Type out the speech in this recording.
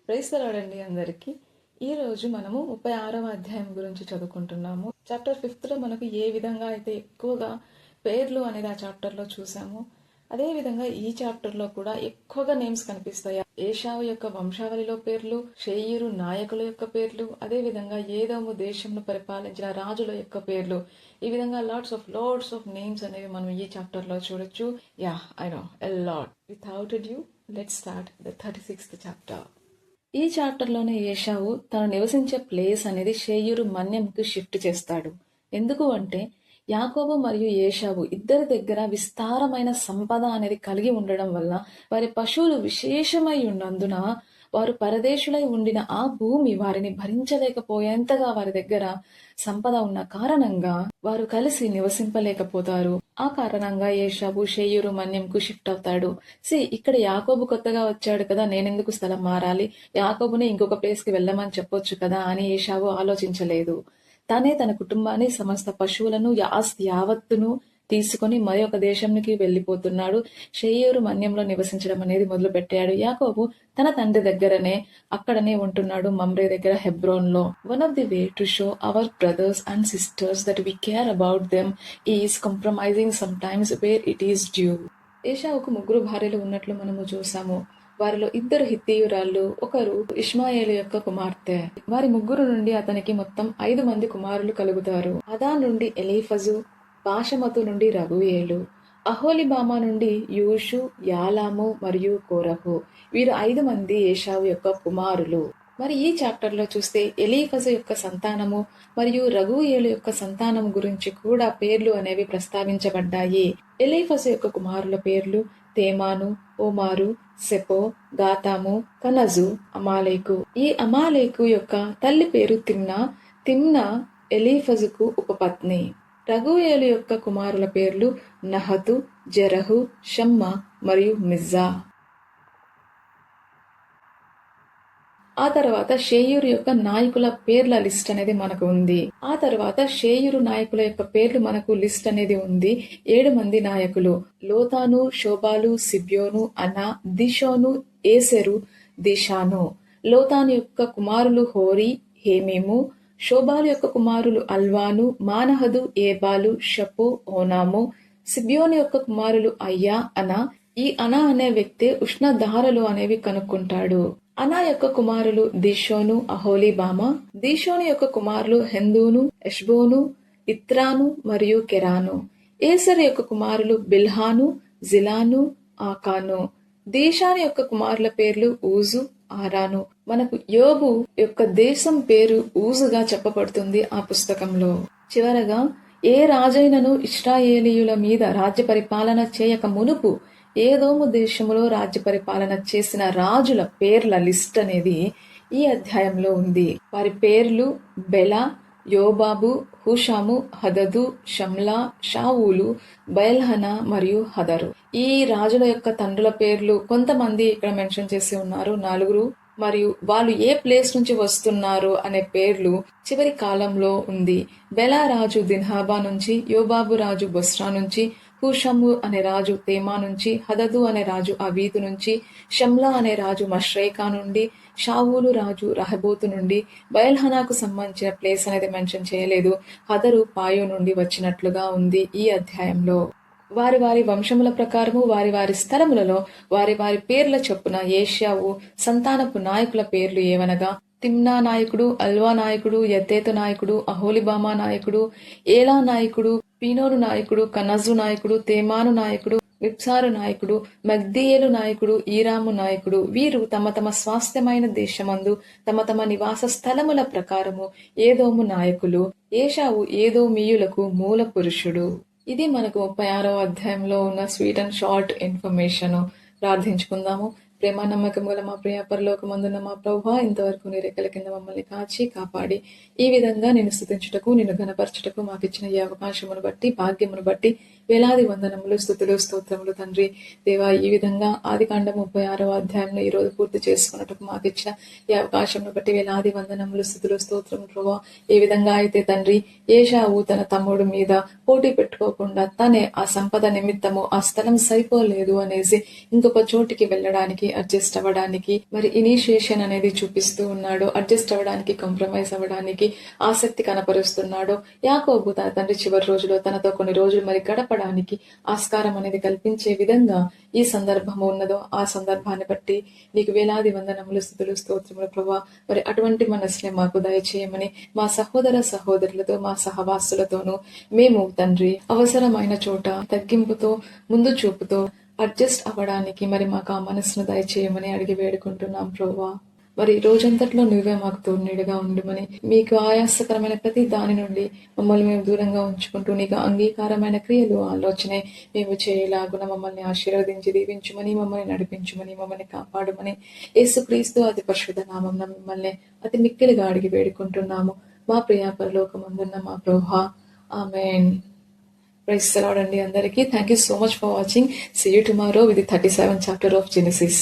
Praise the Lord అండి అందరికీ. ఈరోజు మనము 36వ అధ్యాయం గురించి చదువుకుంటున్నాము. చాప్టర్ 5లో మనకు ఏ విధంగా అయితే ఎక్కువగా పేర్లు అనేది ఆ చాప్టర్లో చూసాము, అదేవిధంగా ఈ చాప్టర్లో కూడా ఎక్కువగా నేమ్స్ కనిపిస్తాయి. ఏషావు యొక్క వంశావళిలో పేర్లు, షేయీరు నాయకుల యొక్క పేర్లు, అదేవిధంగా ఏదోము దేశంను పరిపాలించిన రాజుల యొక్క పేర్లు, ఈ విధంగా లాట్స్ ఆఫ్ నేమ్స్ అనేవి మనం ఈ చాప్టర్లో చూడొచ్చు. I know a lot. Without due let's start the 36th chapter. ఈ చాప్టర్లోనే ఏషావు తను నివసించే ప్లేస్ అనేది షేయూరు మన్యంకు షిఫ్ట్ చేస్తాడు. ఎందుకు అంటే యాకోబు మరియు ఏషావు ఇద్దరి దగ్గర విస్తారమైన సంపద అనేది కలిగి ఉండడం వల్ల వారి పశువులు విశేషమై ఉన్నందున వారు పరదేశులై ఉండిన ఆ భూమి వారిని భరించలేకపోయేంతగా వారి దగ్గర సంపద ఉన్న కారణంగా వారు కలిసి నివసింపలేకపోతారు. ఆ కారణంగా ఏషావు షేయూరు మన్యంకు షిఫ్ట్ అవుతాడు. ఇక్కడ యాకోబు కొత్తగా వచ్చాడు కదా, నేనెందుకు స్థలం మారాలి, యాకోబుని ఇంకొక ప్లేస్ కి వెళ్ళమని చెప్పొచ్చు కదా అని ఏషావు ఆలోచించలేదు. తనే తన కుటుంబాన్ని, సమస్త పశువులను, ఆస్తి యావత్తును తీసుకొని మరొక దేశానికి వెళ్లిపోతున్నాడు. షేయూరు మన్యంలో నివసించడం అనేది మొదలు పెట్టాడు. యాకోబు తన తండ్రి దగ్గరనే అక్కడనే ఉంటున్నాడు, మమ్రే దగ్గర, హెబ్రోన్ లో. One of the way to show our brothers and sisters that we care about them is compromising sometimes where it is due. ఏషావుకు 3 భార్యలు ఉన్నట్లు మనము చూసాము. వారిలో 2 హిత్తీయురాళ్ళు, ఒకరు ఇష్మాయేలు యొక్క కుమార్తె. వారి 3 నుండి అతనికి మొత్తం 5 మంది కుమారులు కలుగుతారు. అదా నుండి ఎలీఫజు, బాషమతు నుండి రగుయేలు, అహోలిబామా నుండి యూషు, యాలాము మరియు కోరహు. వీరు 5 మంది ఏషావు యొక్క కుమారులు. మరి ఈ చాప్టర్లో చూస్తే ఎలీఫజు యొక్క సంతానము మరియు రగుయేలు యొక్క సంతానం గురించి కూడా పేర్లు అనేవి ప్రస్తావించబడ్డాయి. ఎలీఫజు యొక్క కుమారుల పేర్లు తేమాను, ఓమారు, సెపో, గాతాము, కనజు, అమాలేకు. ఈ అమాలేకు యొక్క తల్లి పేరు తిమ్నా. తిమ్నా ఎలీఫజుకు ఉపపత్ని. రగుయేలు యొక్క కుమారుల పేర్లు నహతు, జెరహు, షమ్మా మరియు మిజ్జా. ఆ తర్వాత షేయూరు యొక్క నాయకుల పేర్ల లిస్ట్ అనేది మనకు ఉంది. ఆ తర్వాత షేయూరు నాయకుల యొక్క పేర్లు మనకు లిస్ట్ అనేది ఉంది. 7 మంది నాయకులు: లోతాను, శోబాలు, సిబ్యోను, అనా, దిషోను, ఏసెరు, దిషాను. లోతాను యొక్క కుమారులు హోరీ, హేమీము. శోబాలు యొక్క కుమారులు అల్వాను, మానహదు, ఏబాలు, షపు, ఓనాము. సిబ్యోను యొక్క కుమారులు అయ్యా, అనా. ఈ అనా అనే వ్యక్తి ఉష్ణధారలు అనేవి కనుక్కుంటాడు. అనా యొక్క కుమారులు దిషోను, అహోలీబామా. దిషోను యొక్క కుమారులు హెందూను, ఎష్బోను, ఇత్రాను మరియు కెరాను. ఏసర్ యొక్క కుమారులు బిల్హాను, జిలాను, ఆకాను. దీషాను యొక్క కుమారుల పేర్లు ఊజు, ఆరాను. మనకు యోబు యొక్క దేశం పేరు ఊజుగా చెప్పబడుతుంది ఆ పుస్తకంలో. చివరగా ఏ రాజైనను ఇశ్రాయేలీయుల మీద రాజ్య పరిపాలన చేయక మునుపు ఏదోము దేశములో రాజ్య పరిపాలన చేసిన రాజుల పేర్ల లిస్ట్ అనేది ఈ అధ్యాయంలో ఉంది. వారి పేర్లు బెల, యోబాబు, హుషాము, హదదు, షమ్లా, షావూలు, బయల్హనా మరియు హదరు. ఈ రాజుల యొక్క తండ్రుల పేర్లు కొంతమంది ఇక్కడ మెన్షన్ చేసి ఉన్నారు, 4. మరియు వాళ్ళు ఏ ప్లేస్ నుంచి వస్తున్నారు అనే పేర్లు చివరి కాలంలో ఉంది. బెలా రాజు దిన్హాబా నుంచి, యోబాబు రాజు బొస్రా నుంచి, హూషము అనే రాజు తేమా నుంచి, హదదు అనే రాజు అవీతు నుంచి, షమ్లా అనే రాజు మష్రేకా నుండి, షావూలు రాజు రహబోతు నుండి. బయల్హనాకు సంబంధించిన ప్లేస్ అనేది మెన్షన్ చేయలేదు. హదరు పాయో నుండి వచ్చినట్లుగా ఉంది ఈ అధ్యాయంలో. వారి వారి వంశముల ప్రకారము వారి వారి స్థలములలో వారి వారి పేర్ల చొప్పున ఏషావు సంతానపు నాయకుల పేర్లు ఏవనగా: తిమ్నా నాయకుడు, అల్వా నాయకుడు, యత్తేతు నాయకుడు, అహోలిబామా నాయకుడు, ఏలా నాయకుడు, పీనోను నాయకుడు, కనజు నాయకుడు, తేమాను నాయకుడు, విప్సారు నాయకుడు, మగ్దీయేలు నాయకుడు, ఈరాము నాయకుడు. వీరు తమ తమ స్వాస్థ్యమైన దేశమందు తమ తమ నివాస స్థలముల ప్రకారము ఏదోము నాయకులు. ఏషావు ఏదోమీయులకు మూల పురుషుడు. ఇది మనకు 36వ అధ్యాయంలో ఉన్న స్వీట్ అండ్ షార్ట్ ఇన్ఫర్మేషన్. ప్రార్థించుకుందాము. ప్రేమ నమ్మకం గల మా ప్రియ పరలోకమందున్న మా ప్రభువా, ఇంతవరకు నీ రెక్కల కింద మమ్మల్ని కాచి కాపాడి ఈ విధంగా నిన్ను స్తుతించుటకు, నిన్ను ఘనపరచుటకు మాకిచ్చిన ఈ అవకాశమును బట్టి, భాగ్యమును బట్టి వేలాది వందనములు, స్తుతులు, స్తోత్రములు తండ్రి. దేవా, ఈ విధంగా ఆదికాండం 36వ అధ్యాయంలో ఈ రోజు పూర్తి చేసుకున్నట్టుకు మాకు ఇచ్చిన ఈ అవకాశంను బట్టి వేలాది వందనములు, స్తుతులు, స్తోత్రములు ప్రభువా. ఏ విధంగా అయితే తండ్రి ఏశావు తన తమ్ముడు మీద పోటీ పెట్టుకోకుండా తనే ఆ సంపద నిమిత్తము ఆ స్థలం సరిపోలేదు అనేసి ఇంకొక చోటికి వెళ్ళడానికి, అడ్జస్ట్ అవ్వడానికి మరి ఇనిషియేషన్ అనేది చూపిస్తూ ఉన్నాడు. అడ్జస్ట్ అవ్వడానికి, కాంప్రమైజ్ అవ్వడానికి ఆసక్తి కనపరుస్తున్నాడు. యాకోబు తన తండ్రి చివరి రోజులో తనతో కొన్ని రోజులు మరి గడపడానికి ఆస్కారం అనేది కల్పించే విధంగా ఈ సందర్భము ఉన్నదో ఆ సందర్భాన్ని బట్టి నీకు వేలాది వందనములు, స్తుతులు, స్తోత్రములు ప్రభువా. మరి అటువంటి మనసునే మాకు దయచేయమని మా సహోదర సహోదరులతో, మా సహవాసులతోనూ మేము తండ్రి అవసరమైన చోట తగ్గింపుతో, ముందు చూపుతో అడ్జస్ట్ అవ్వడానికి మరి మాకు ఆ మనసును దయచేయమని అడిగి వేడుకుంటున్నాం ప్రభువా. మరి రోజంతట్లో నువ్వే మాకు తోడునీడుగా ఉండమని, మీకు ఆయాసకరమైన ప్రతి దాని నుండి మమ్మల్ని మేము దూరంగా ఉంచుకుంటూ నీకు అంగీకారమైన క్రియలు, ఆలోచనే మేము చేయలాగున మమ్మల్ని ఆశీర్వదించి దీవించుమని, మమ్మల్ని నడిపించుమని, మమ్మల్ని కాపాడుమని యేసుక్రీస్తు అతి పరిశుద్ధ నామమున మిమ్మల్ని అతి మిక్కిలిగా అడిగి వేడుకుంటున్నాము మా ప్రియ పరలోకమందున్న మా ప్రభువా. ఆమేన్. ప్రైజ్ ది లార్డ్ అండి అందరికీ. Thank you so much for watching. See you tomorrow with 37th chapter of Genesis.